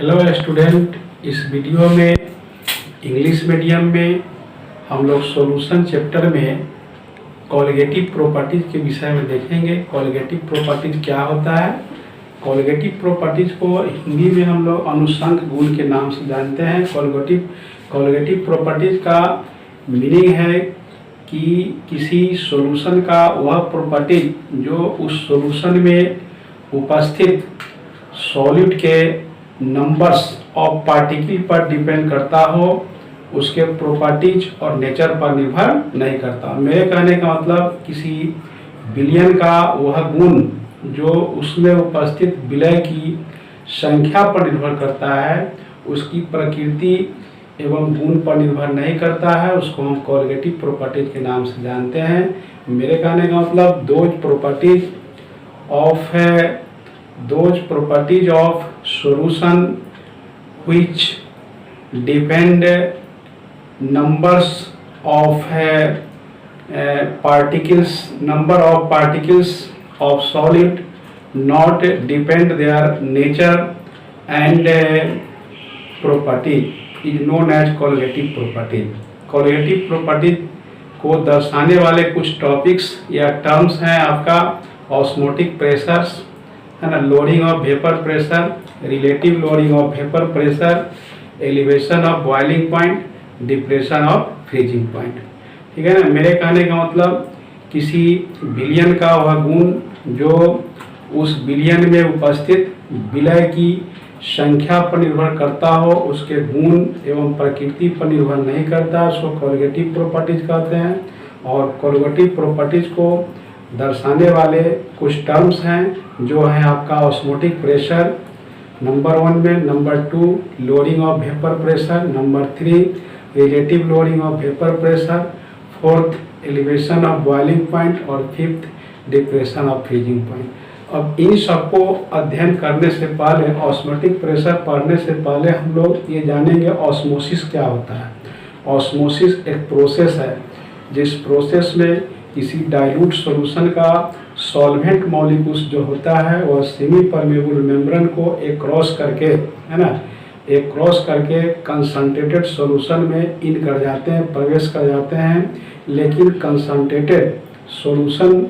Hello student, इस video में English medium में हम लोग सॉल्यूशन चैप्टर में कॉलिगेटिव प्रॉपर्टीज के विषय में देखेंगे। कॉलिगेटिव प्रॉपर्टीज क्या होता है? कॉलिगेटिव प्रॉपर्टीज को हिंदी में हम लोग अनुषंग गुण के नाम से जानते हैं। कॉलिगेटिव प्रॉपर्टीज का मीनिंग है कि किसी सॉल्यूशन का वह प्रॉपर्टी जो उस सॉल्यूशन में उपस्थित सॉलिड के नंबर्स ऑफ पार्टिकल पर डिपेंड करता हो, उसके प्रॉपर्टीज और नेचर पर निर्भर नहीं करता। मेरे कहने का मतलब किसी विलयन का वह गुण जो उसमें उपस्थित विलय की संख्या पर निर्भर करता है, उसकी प्रकृति एवं गुण पर निर्भर नहीं करता है, उसको हम कॉलिगेटिव प्रॉपर्टीज के नाम से जानते हैं। मेरे कहने का मतलब those properties of solution which depend numbers of number of particles of solid not depend their nature and property is known as colligative property। colligative property को दर्शाने वाले कुछ टॉपिक्स या टर्म्स हैं आपका ऑस्मोटिक प्रेशर्स, है ना, loading of vapour pressure, relative loading of vapour pressure, elevation of boiling point, depression of freezing point. ठीक है ना। मेरे कहने का मतलब किसी विलयन का वह गुण जो उस विलयन में उपस्थित विलय की संख्या पर निर्भर करता हो, उसके गुण एवं प्रकृति पर निर्भर नहीं करता, उसको कॉलिगेटिव प्रॉपर्टीज कहते हैं। और कॉलिगेटिव प्रॉपर्टीज को दर्शाने वाले कुछ टर्म्स हैं जो है आपका ऑस्मोटिक प्रेशर नंबर 1 में, number 2 loading of vapour pressure, number 3 relative loading of vapour pressure, 4th elevation of boiling point और 5th depression of freezing point. अब इन सबको अध्ययन करने से पहले, ऑस्मोटिक प्रेशर पढ़ने से पहले हम लोग ये जानेंगे ऑस्मोसिस क्या होता है। ऑस्मोसिस एक प्रोसेस है जिस प्रोसेस में किसी डाइल्यूट सॉल्यूशन का सॉल्वेंट मॉलिक्यूल्स जो होता है वह सेमी परमेबल मेम्ब्रेन को एक क्रॉस करके, है ना, एक क्रॉस करके कंसंट्रेटेड सॉल्यूशन में इन कर जाते हैं, प्रवेश कर जाते हैं। लेकिन कंसंट्रेटेड सॉल्यूशन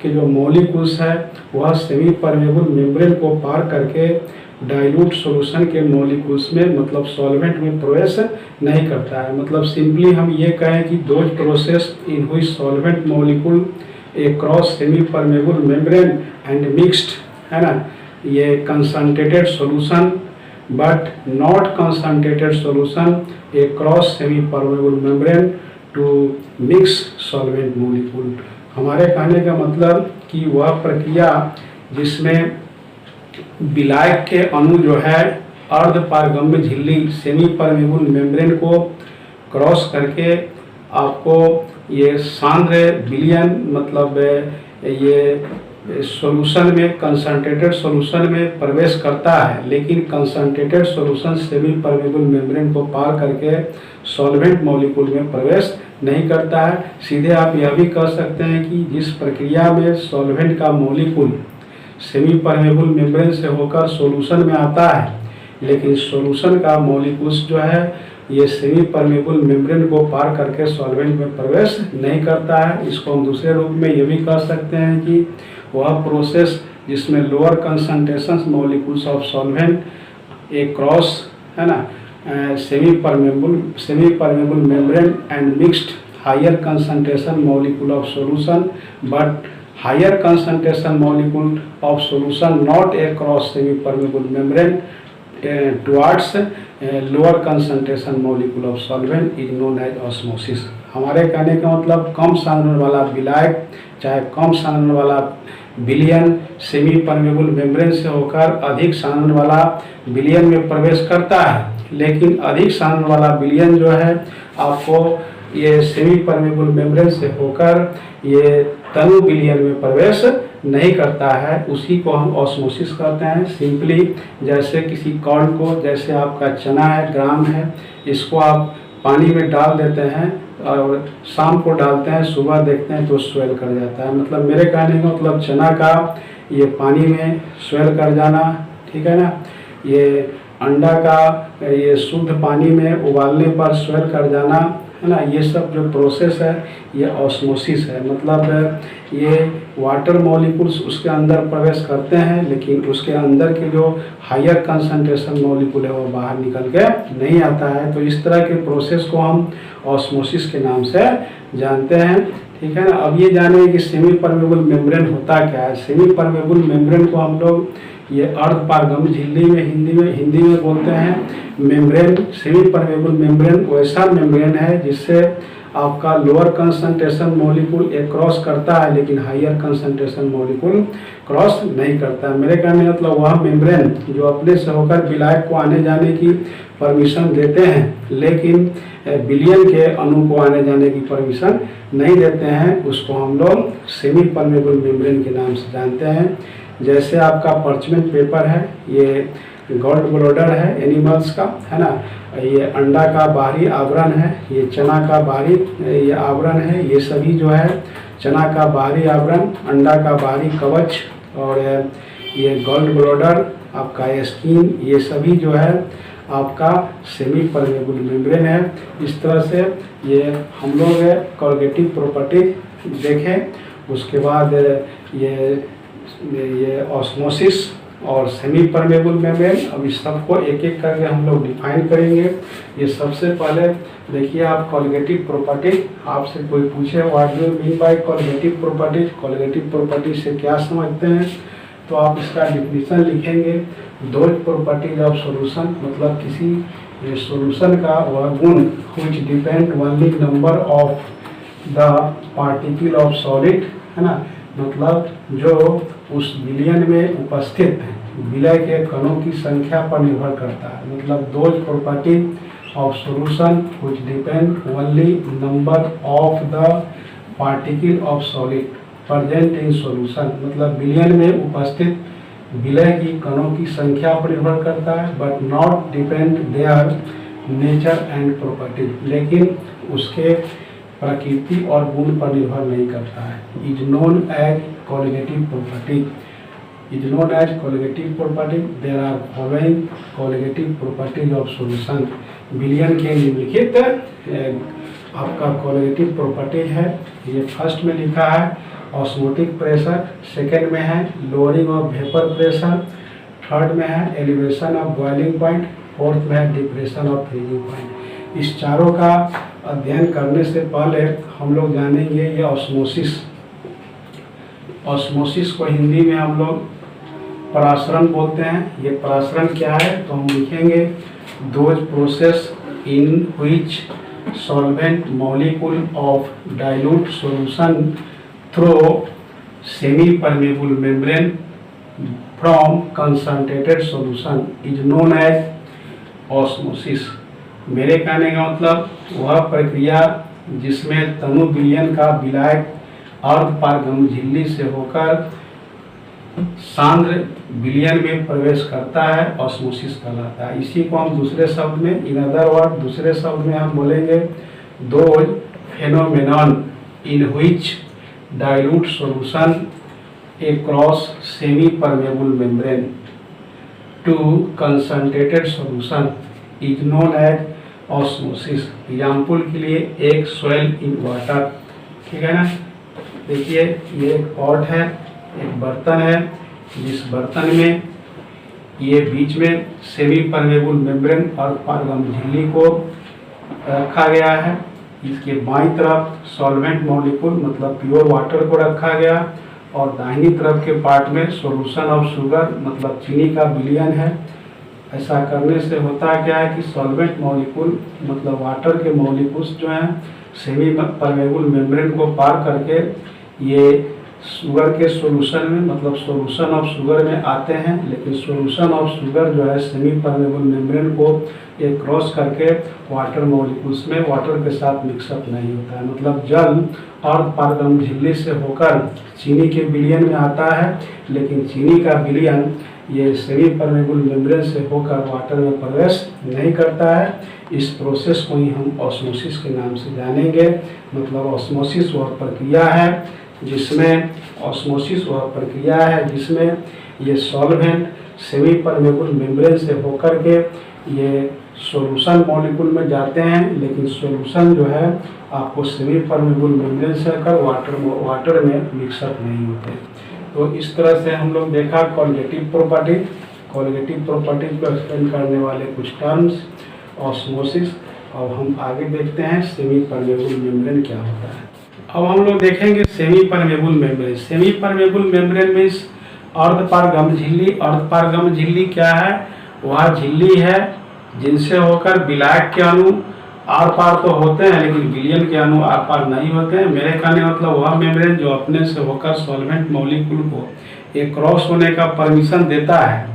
के जो मॉलिक्यूल्स है वह सेमी परमेबल मेम्ब्रेन को पार करके डाइल्यूट सॉल्यूशन के मॉलिक्यूल्स में, मतलब सॉल्वेंट में प्रवेश नहीं करता है। मतलब सिंपली हम ये कहें कि those process in which solvent molecule across semi permeable membrane and mixed, है ना, ये concentrated solution but not concentrated solution across semi permeable membrane to mix solvent molecule. हमारे कहने का मतलब कि वह प्रक्रिया जिसमें विलायक के अणु जो है अर्ध पारगम्य झिल्ली सेमी परमेबल मेम्ब्रेन को क्रॉस करके आपको ये सांद्र विलयन, मतलब ये सॉल्यूशन में, कंसंट्रेटेड सॉल्यूशन में प्रवेश करता है। लेकिन concentrated solution semi permeable membrane को पार करके सॉल्वेंट मॉलिक्यूल में प्रवेश नहीं करता है। सीधे आप यह भी कह सकते हैं कि जिस प्रक्रिया में सॉल्वेंट का मॉलिक्यूल सेमी परमेबल मेम्ब्रेन से होकर सॉल्यूशन में आता है, लेकिन सॉल्यूशन का मॉलिक्यूल्स जो है ये सेमी परमेबल मेम्ब्रेन को पार करके सॉल्वेंट में प्रवेश नहीं करता है। इसको हम दूसरे रूप में ये भी कह सकते हैं कि वह प्रोसेस जिसमें lower concentration molecules of solvent across, है ना, semi permeable membrane and mixed higher concentration molecule of solution but higher concentration molecule of solution not across semi-permeable membrane towards lower concentration molecule of solvent is known as osmosis। हमारे कहने का मतलब कम सांद्रण वाला विलायक, चाहे कम सांद्रण वाला विलयन सेमी परमेबल मेम्ब्रेन से होकर अधिक सांद्रण वाला विलयन में प्रवेश करता है, लेकिन अधिक सांद्रण वाला विलयन जो है आपको ये सेमी परमेबल मेम्ब्रेन से होकर ये तनु विलयन में प्रवेश नहीं करता है। उसी को हम ऑस्मोसिस कहते हैं। सिंपली जैसे किसी कॉर्न को, जैसे आपका चना है, ग्राम है, इसको आप पानी में डाल देते हैं और शाम को डालते हैं, सुबह देखते हैं तो स्वेल कर जाता है। मतलब मेरे कहने का मतलब चना का ये पानी में स्वेल कर जाना, ठीक है ना, ये अंडा का ये शुद्ध पानी में उबालने पर स्वेल कर जाना, है ना, ये सब जो प्रोसेस है ये ऑस्मोसिस है। मतलब ये वाटर मॉलिक्यूल्स उसके अंदर प्रवेश करते हैं, लेकिन उसके अंदर के जो हायर कंसंट्रेशन मॉलिक्यूल है वो बाहर निकल के नहीं आता है। तो इस तरह के प्रोसेस को हम ऑस्मोसिस के नाम से जानते हैं, ठीक है ना। अब ये जाने कि सेमी परमेबल मेम्ब्रेन होता क्या है। सेमी परमेबल मेम्ब्रेन को हम लोग ये अर्धपारगम झिल्ली में हिंदी में बोलते हैं मेम्ब्रेन। सेमी परमेबल मेम्ब्रेन वैसा मेम्ब्रेन है जिससे आपका लोअर कंसंट्रेशन मॉलिक्यूल क्रॉस करता है, लेकिन हायर कंसंट्रेशन मॉलिक्यूल क्रॉस नहीं करता। मेरे कहने मतलब वह मेम्ब्रेन जो अपने से होकर विलायक को आने जाने की परमिशन देते हैं, लेकिन विलयन के अणु को आने जाने की परमिशन नहीं देते हैं, उसको हम लोग सेमी परमेबल मेम्ब्रेन के नाम से जानते हैं। जैसे आपका पर्चमेंट पेपर है, ये गॉल ब्लैडर है एनिमल्स का, है ना, ये अंडा का बाहरी आवरण है, ये चना का बाहरी ये आवरण है, ये सभी जो है चना का बाहरी आवरण, अंडा का बाहरी कवच, और ये गॉल ब्लैडर आपका स्किन, ये सभी जो है आपका सेमी परमेबल मेम्ब्रेन है। इस तरह से ये हम लोग कोलगेटिव प्रॉपर्टी देखें। उसके बाद ये ऑस्मोसिस और सेमी परमेबल मेम्ब्रेन, अब इस सबको एक एक करके हम लोग डिफाइन करेंगे। ये सबसे पहले देखिए आप कोलगेटिव प्रॉपर्टी, आपसे कोई पूछे what do you mean by colligative properties, colligative property से क्या समझते हैं, तो आप इसका डिफिनीशन लिखेंगे। दोज प्रॉपर्टीज ऑफ सॉल्यूशन, मतलब किसी सॉल्यूशन का वह गुण which depend only number of the particle of solid, है ना, मतलब जो उस विलयन में उपस्थित विलय के कणों की संख्या पर निर्भर करता है। मतलब those property of solution which depend only number of the particle of solid present in solution, मतलब विलयन में उपस्थित विलय की कणों की संख्या पर निर्भर करता है, but not depend their nature and property, लेकिन उसके प्रकृति और गुण पर निर्भर नहीं करता है। Is known as colligative property, is known as colligative property. There are following colligative properties of solution. विलयन के निम्नलिखित आपका कोलिगेटिव प्रॉपर्टी है। ये फर्स्ट में लिखा है ऑस्मोटिक प्रेशर, सेकेंड में है lowering of vapour pressure, third में है elevation of boiling point, fourth में है डिप्रेशन ऑफ फ्रीजिंग पॉइंट। इस चारों का अध्ययन करने से पहले हम लोग जानेंगे ये ऑस्मोसिस। ऑस्मोसिस को हिंदी में हम लोग परासरण बोलते हैं। ये परासरण क्या है, तो हम लिखेंगे those process in which solvent molecule of dilute solution through semi permeable membrane from concentrated solution is known as osmosis. मेरे कहने का मतलब वह प्रक्रिया जिसमें तनु विलयन का विलायक अर्धपारगम झिल्ली से होकर सांद्र विलयन में प्रवेश करता है, ऑस्मोसिस कहलाता है। इसी को हम दूसरे शब्द में, इन अदर वर्ड, दूसरे शब्द में हम बोलेंगे those phenomenon in which dilute solution across semi permeable membrane to concentrated solution is known as osmosis। Example के लिए एक सोयल इन वाटर, ठीक है ना। देखिए ये एक पॉट है, एक बर्तन है, जिस बर्तन में ये बीच में सेमी परमेबल मेम्ब्रेन और पारगम झिल्ली को रखा गया है। इसके बाईं तरफ सॉल्वेंट मॉलिक्यूल मतलब प्योर वाटर को रखा गया, और दाहिनी तरफ के पार्ट में सॉल्यूशन ऑफ शुगर मतलब चीनी का विलयन है। ऐसा करने से होता क्या है कि सॉल्वेंट मॉलिक्यूल मतलब वाटर के मॉलिक्यूल्स जो हैं सेमी परमेबल मेम्ब्रेन को पार करके ये शुगर के सॉल्यूशन में मतलब सॉल्यूशन ऑफ शुगर में आते हैं, लेकिन सॉल्यूशन ऑफ शुगर जो है सेमी परमेबल मेम्ब्रेन को ये क्रॉस करके वाटर मॉलिक्यूल्स में वाटर के साथ मिक्सअप नहीं होता है। मतलब जल और पारगम झिल्ली से होकर चीनी के विलयन में आता है, लेकिन चीनी का विलयन ये सेमी परमेबल मेम्ब्रेन से होकर वाटर में प्रवेश नहीं करता है। इस प्रोसेस को ही हम ऑस्मोसिस के नाम से जानेंगे। मतलब ऑस्मोसिस वह प्रक्रिया है जिसमें ये सॉल्वेंट सेमी परमेबल मेम्ब्रेन से होकर के ये सॉल्यूशन मॉलिक्यूल में जाते हैं, लेकिन सॉल्यूशन जो है आपको सेमी परमेबल मेम्ब्रेन से होकर वाटर में मिक्सअप नहीं होते। तो इस तरह से हम लोग देखा कॉलिगेटिव प्रॉपर्टीज को एक्सप्लेन करने वाले कुछ टर्म्स, ऑस्मोसिस। अब हम आगे देखते हैं सेमी परमेबल मेम्ब्रेन क्या होता है। अब हम लोग देखेंगे semi permeable membrane. Semi permeable membrane means अर्धपारगम झिल्ली। अर्धपारगम झिल्ली क्या है? वह झिल्ली है जिनसे होकर विलायक के अणु आर पार तो होते हैं, लेकिन विलयन के अणु आर पार नहीं होते हैं। मेरे कहने मतलब वह मेम्ब्रेन जो अपने से होकर सॉल्वेंट मॉलिक्यूल को एक क्रॉस होने का परमिशन देता है,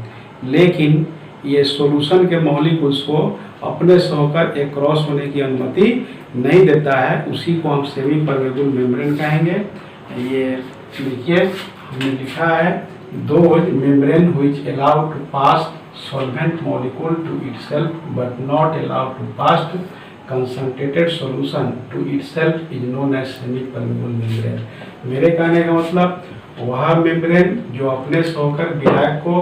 लेकिन ये सॉल्यूशन के मॉलिक्यूल्स को अपने से होकर एक क्रॉस होने की अनुमति नहीं देता है। उसी को हम सेमी परमेबल मेम्ब्रेन कहेंगे। ये देखिए हमने लिखा है, those membrane which allow to pass solvent molecule to itself but not allowed to pass to concentrated solution to itself is known as semi-permeable membrane। मेरे कहने का मतलब वह मेम्ब्रेन जो अपने से होकर विलायक को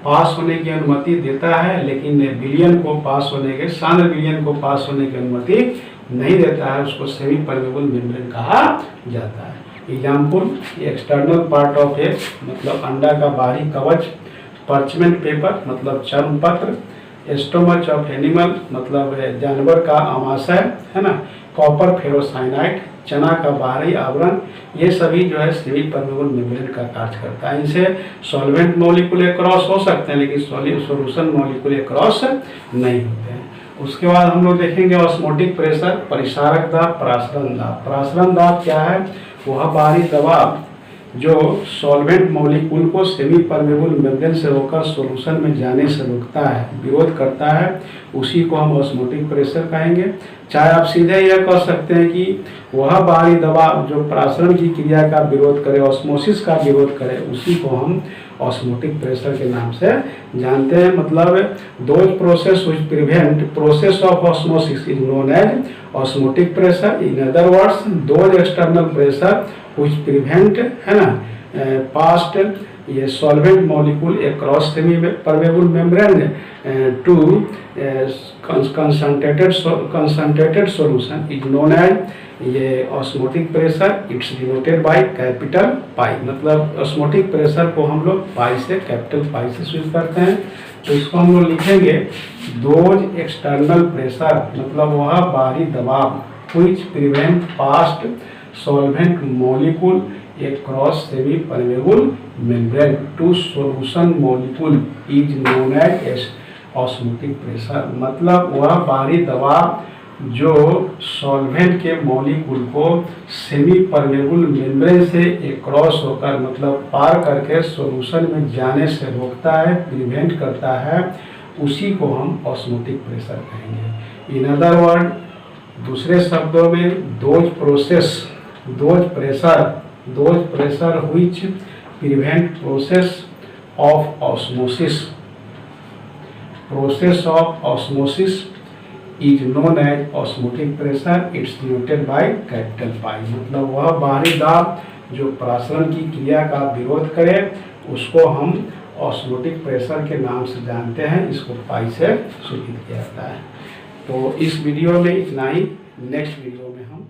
पास होने की अनुमति देता है, लेकिन विलयन को पास होने के सांद्र विलयन को पास होने की अनुमति नहीं देता है, उसको सेमी परमेबल मेम्ब्रेन कहा जाता है। एग्जाम्पल, एक्सटर्नल पार्ट ऑफ ए मतलब अंडा का बाहरी कवच, पर्चमेंट पेपर मतलब चर्म पत्र, एस्टोमच ऑफ एनिमल मतलब जानवर का आमाशय है ना, कॉपर फेरोसाइनाइड चना का बाहरी आवरण, ये सभी जो है सेमी परमेबल मेम्ब्रेन का कार्य करता है। इनसे सॉल्वेंट मॉलिक्यूल क्रॉस हो सकते हैं, लेकिन सॉल्यूशन मॉलिक्यूल क्रॉस नहीं होते हैं। उसके बाद हम लोग देखेंगे ऑस्मोटिक प्रेशर, परिसारक दाब, प्रासरण दाब। प्रासरण दाब क्या है? वह बाहरी दबाव जो सॉल्वेंट मॉलिक्यूल को सेमी परमेबल मेम्ब्रेन से होकर सॉल्यूशन में जाने से रोकता है, विरोध करता है, उसी को हम ऑस्मोटिक प्रेशर कहेंगे। चाहे आप सीधे यह कह सकते हैं कि वह बाहरी दबाव जो प्रासरण की क्रिया का विरोध करे, ऑस्मोसिस का विरोध करे, उसी को हम ऑस्मोटिक प्रेशर के नाम से जानते हैं। मतलब those process which prevent process of osmosis is known as osmotic pressure. In other words, those external pressure which prevent है ना पास्ट ये solvent molecule across semi permeable membrane to concentrated solution is known as ये osmotic pressure. It's denoted by capital pi. मतलब osmotic pressure को हम लोग पाई से, capital पाई से स्विच करते हैं। तो इसको हम लोग लिखेंगे, दोज एक्सटर्नल प्रेशर मतलब वह बाहरी दबाव which prevent past solvent molecule across semi permeable membrane to solution molecule is known as osmotic pressure। मतलब वह बाहरी दबाव जो सॉल्वेंट के मॉलिक्यूल को सेमी परमेबल मेम्ब्रेन से क्रॉस होकर मतलब पार करके सॉल्यूशन में जाने से रोकता है, प्रिवेंट करता है, उसी को हम ऑस्मोटिक प्रेशर कहेंगे। इन अदर वर्ड, दूसरे शब्दों में, those pressure which prevent process of osmosis is known as osmotic pressure. It's denoted by capital pi. मतलब वह बाहरी दाब जो प्रासरण की क्रिया का विरोध करे, उसको हम ऑस्मोटिक प्रेशर के नाम से जानते हैं। इसको पाई से सूचित किया जाता है। तो इस वीडियो में इतना ही। नेक्स्ट वीडियो में हम